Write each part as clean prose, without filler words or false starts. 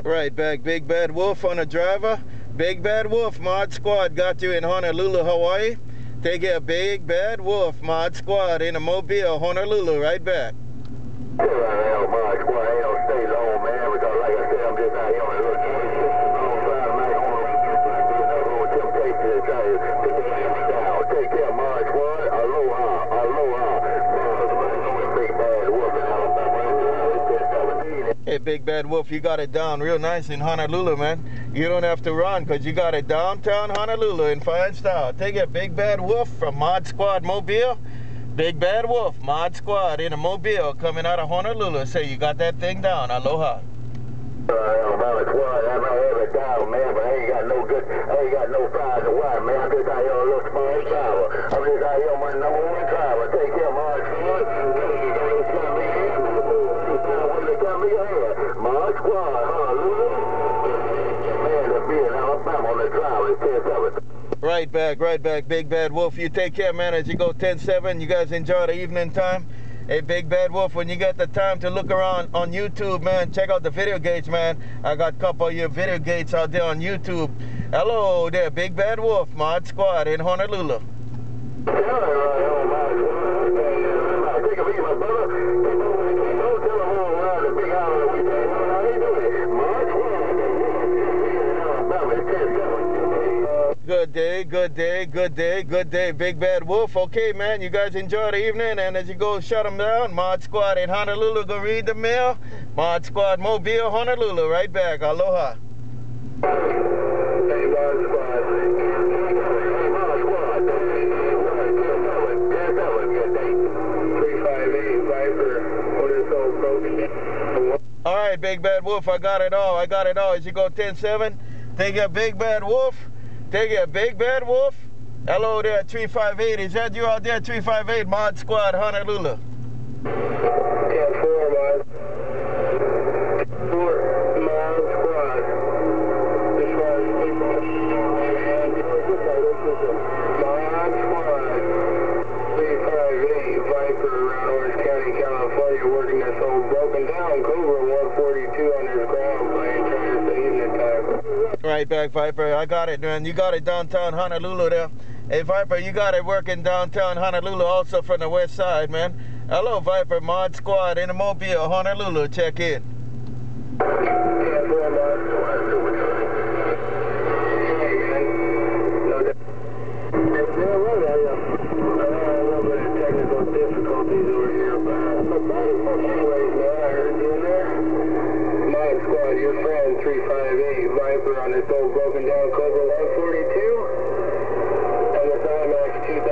Right back, Big Bad Wolf on a driver. Big Bad Wolf, Mod Squad got you in Honolulu, Hawaii. Take care, Big Bad Wolf, Mod Squad in a Mobile, Honolulu, right back. Mod Squad, ain't no stay long, man, because like I said, I'm just out here on a little temptation to try to down. Take care, Mod Squad. Aloha, aloha. Big Bad Wolf in Alabama. Hey, Big Bad Wolf, you got it down real nice in Honolulu, man. You don't have to run because you got it downtown Honolulu in fine style. Take it, Big Bad Wolf from Mod Squad Mobile. Big Bad Wolf, Mod Squad in a Mobile coming out of Honolulu. Say you got that thing down. Aloha. Mod Squad, I might have it down, man, but I ain't got no good, I ain't got no fries to wire, man. I'm just out here on a little small driver. I'm just out here on my #1 driver. Take care, Mod Squad. Mod Squad, Honolulu. Man, to be in Alabama on the drive, it's 10-7. Right back, Big Bad Wolf. You take care, man, as you go 10-7. You guys enjoy the evening time. Hey, Big Bad Wolf, when you get the time to look around on YouTube, man, check out the VideoGates, man. I got a couple of your VideoGates out there on YouTube. Hello there, Big Bad Wolf, Mod Squad in Honolulu. Good day, Big Bad Wolf. Okay, man, you guys enjoy the evening, and as you go shut them down, Mod Squad in Honolulu, go read the mail. Mod Squad Mobile, Honolulu, right back. Aloha. Hey, Mod Squad. Hey, Mod Squad. Good day. 358Viper. What is so broken? All right, Big Bad Wolf, I got it all. As you go 10-7, take your Big Bad Wolf. Take it, Big Bad Wolf. Hello there, 358. Is that you out there, 358, Mod Squad, Honolulu? 10-4, Mod. 4, Mod Squad. This was people. Mod Squad. 358Viper around Orange County, California, working this old broken down Cobra 142 on his ground plane, trying to stay in the time. Right back, Viper. I got it, man. You got it downtown Honolulu there. Hey, Viper, you got it working downtown Honolulu also from the west side, man. Hello, Viper, Mod Squad in the Mobile, Honolulu. Check in. Difficulties over here, but anyways, man, I heard you in there. Mod Squad, your friend, 358Viper on this old broken down Cobra 142, and this IMAX 2000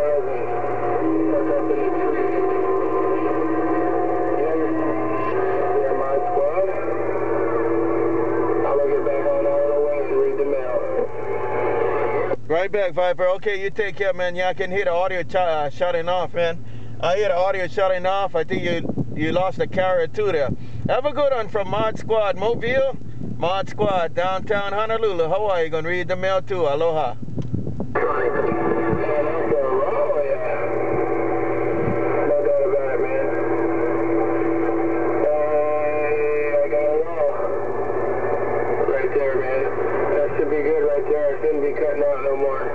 stuck up in the tree. You understand? Yeah, Mod Squad. I'm gonna get back on all the way and read the mail. Right back, Viper. Okay, you take care, man. Yeah, I can hear the audio shutting off, man. I hear the audio shutting off. I think you lost the carrier too there. Have a good one from Mod Squad Mobile. Mod Squad downtown Honolulu, Hawaii. Gonna read the mail too. Aloha. Right there, man. That should be good right there. It shouldn't be cutting out no more.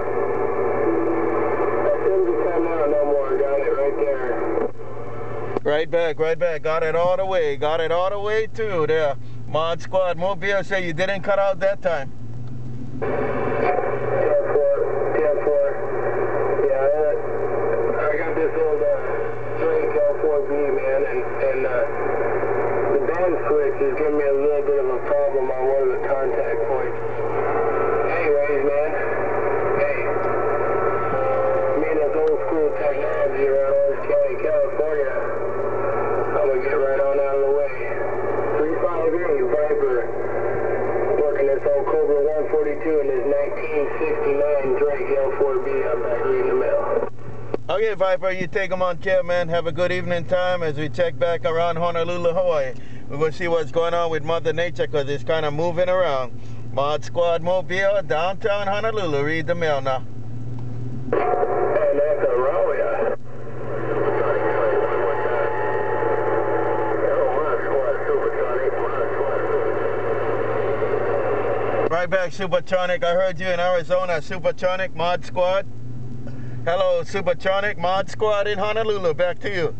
Got it right there. Right back. Got it all the way too there. Mod Squad Mobile, say you didn't cut out that time. 10-4. Yeah, I got this old Drake L4B, man, and the band switch is giving me a little bit of a problem on one of the contact points. Anyways, man, hey, me and this old school technology around Orange County, California, I'm gonna get right on out of the way. 358Viper, working this old Cobra 142 in this 1969 Drake L4B. I'm back reading the mail. Okay, Viper, you take them on care, man. Have a good evening time as we check back around Honolulu, Hawaii. We're going to see what's going on with Mother Nature because it's kind of moving around. Mod Squad Mobile, downtown Honolulu. Read the mail now. And that's a row, yeah. Hello, ModSquad, SuperTronic, ModSquad. Right back, SuperTronic. I heard you in Arizona, SuperTronic, Mod Squad. Hello, SuperTronic, Mod Squad in Honolulu. Back to you.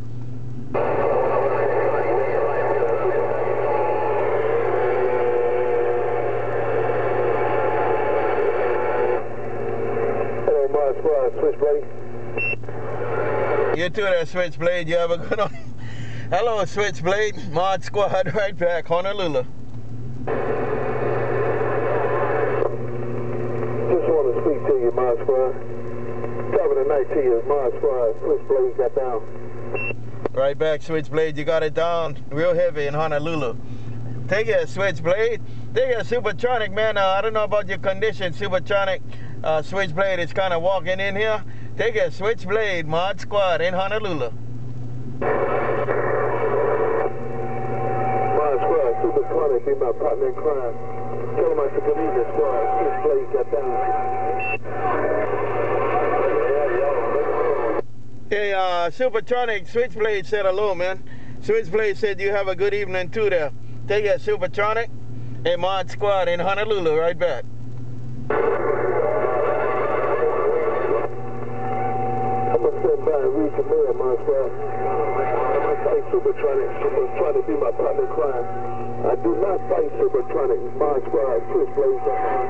Hello, Mod Squad, SwitchBlade. You too there, SwitchBlade. You have a good one. Hello, SwitchBlade, Mod Squad, right back, Honolulu. Just want to speak to you, Mod Squad. Top of the night to you, Mod Squad. SwitchBlade got down. Right back, SwitchBlade. You got it down real heavy in Honolulu. Take it, SwitchBlade. Take it, SuperTronic, man. I don't know about your condition, SuperTronic. SwitchBlade is kind of walking in here. Take it, SwitchBlade, Mod Squad in Honolulu. Mod Squad, SuperTronic, be my partner in crime. Tell him I said good evening, Squad. SwitchBlade got down. Hey, SuperTronic, SwitchBlade said hello, man. SwitchBlade said you have a good evening too there. Take it, SuperTronic, a Mod Squad in Honolulu, right back. I'm going to stand by and read your mail, Mod Squad. I'm going to fight SuperTronic. SuperTronic be my partner in crime. I do not fight SuperTronic, Mod Squad, SwitchBlade got down.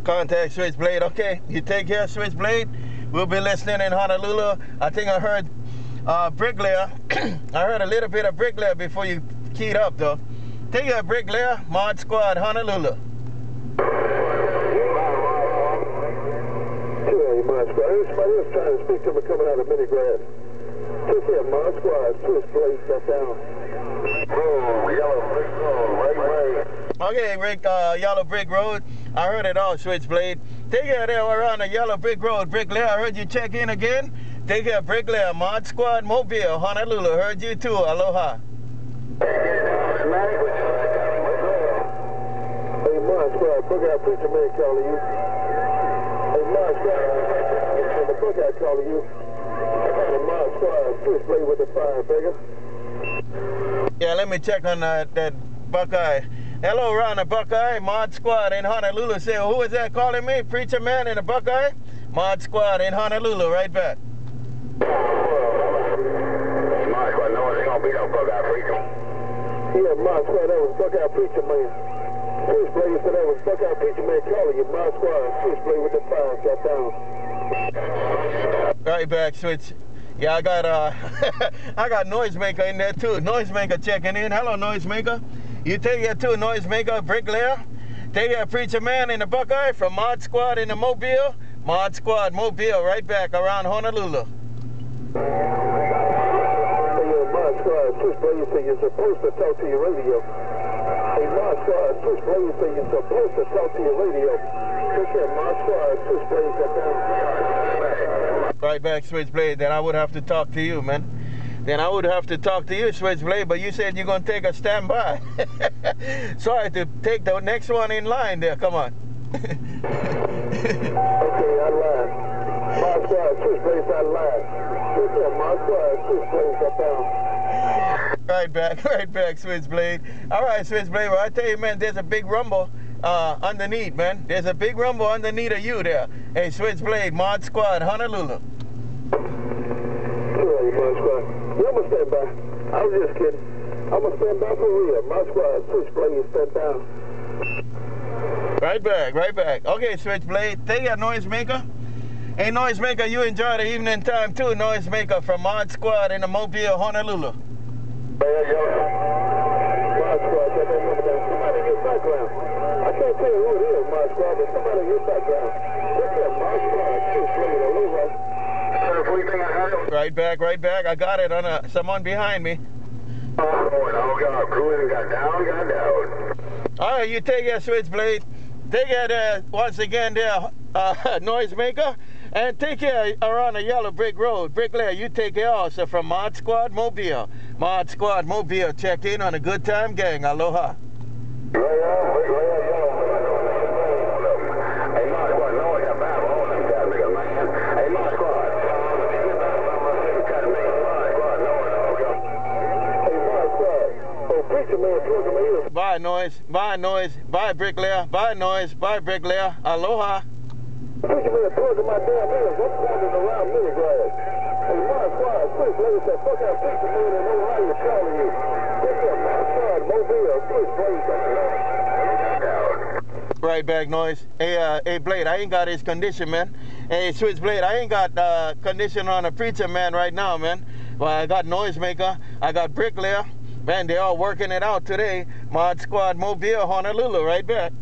Contact SwitchBlade, okay. You take care, SwitchBlade. We'll be listening in Honolulu. I think I heard BrickLayer. I heard a little bit of BrickLayer before you keyed up, though. Take care, BrickLayer, Mod Squad, Honolulu. Hey, Mod Squad. There's somebody else trying to speak to me coming out of Minigrad. Take care, Mod Squad, SwitchBlade got down. Oh, yellow brick road, right way. Okay, Rick, Yellow Brick Road. I heard it all, SwitchBlade. Take care there around the Yellow Brick Road, BrickLayer. I heard you check in again. Take care, BrickLayer, Mod Squad, Mobile, Honolulu. Heard you too. Aloha. Hey, Mod Squad, Bug-Out Preacher Man calling you. Hey, Mod Squad, the Bug-Out calling you. I got a Mod Squad, SwitchBlade with the fire, bigger. Yeah, let me check on that Buckeye. Hello, around the Buckeye, Mod Squad in Honolulu. Say, who is that calling me? Preacher Man in the Buckeye? Mod Squad in Honolulu, right back. Mod Squad, no, it's gonna be no Bug-Out Preacher. Yeah, Mod Squad, that was Bug-Out Preacher Man. SwitchBlade said that was Bug-Out Preacher Man calling you. Mod Squad, SwitchBlade with the fire, got down. Right back, Switch. Yeah, I got I got NoiseMaker in there too. NoiseMaker checking in. Hello, NoiseMaker. You take it too, NoiseMaker, BrickLayer. Take it, Preacher Man in the Buckeye from Mod Squad in the Mobile. Mod Squad, Mobile, right back around Honolulu. Hey, Mod Squad, SwitchBlade say you're supposed to talk to your radio. Hey, Mod Squad, SwitchBlade say you're supposed to talk to your radio. Take care, Mod Squad, SwitchBlade got down. Right back, SwitchBlade. Then I would have to talk to you, man. Then I would have to talk to you, SwitchBlade, but you said you're going to take a standby. Sorry to take the next one in line there. Come on. Okay, I lied. Mod Squad, SwitchBlade's not lying. Take care, Mod Squad, SwitchBlade got down. Right back, SwitchBlade. All right, SwitchBlade. Well, I tell you, man, there's a big rumble underneath, man. There's a big rumble underneath of you there. Hey, SwitchBlade, Mod Squad, Honolulu. Hey, Mod Squad. Yeah, I'm going to stand by. I was just kidding. I'm going to stand by for real. Mod Squad, SwitchBlade, stand down. Right back. Okay, SwitchBlade. Take your NoiseMaker. Hey, NoiseMaker, you enjoy the evening time too, NoiseMaker from Mod Squad in the Mobile, Honolulu. Mod Squad, got that number down. Somebody in your background. I can't tell you who it is, Mod Squad, but somebody in your background. Take care, Mod Squad, SwitchBlade, Aloha. Right back. I got it on someone behind me. Oh, God, cruising got down. All right, you take your SwitchBlade. Take it once again there, NoiseMaker. And take care around the Yellow Brick Road. BrickLayer, you take care also from Mod Squad Mobile. Mod Squad Mobile, check in on a good time gang. Aloha. Hey, Mod Squad, no, I got bad all them guys, nigga, man. Hey, Mod Squad. Hey, Mod Squad. Oh, Preacher Man, talking to me. Bye, Noise. Bye, Noise. Bye, BrickLayer. Bye, Noise. Bye, BrickLayer. Aloha. Pushing me a plug in my damn ears. I'm pointing around mini grass. Hey, ModSquad, SwitchBlade said, fuck out picture man and know how you're calling you. What's up, ModSquad, Mobile, SwitchBlade. Right back, Noise. Hey, Blade, I ain't got his condition, man. Hey, SwitchBlade, I ain't got condition on a preacher, man, right now, man. Well, I got NoiseMaker. I got BrickLayer. Man, they all working it out today. ModSquad, Mobile, Honolulu, right back.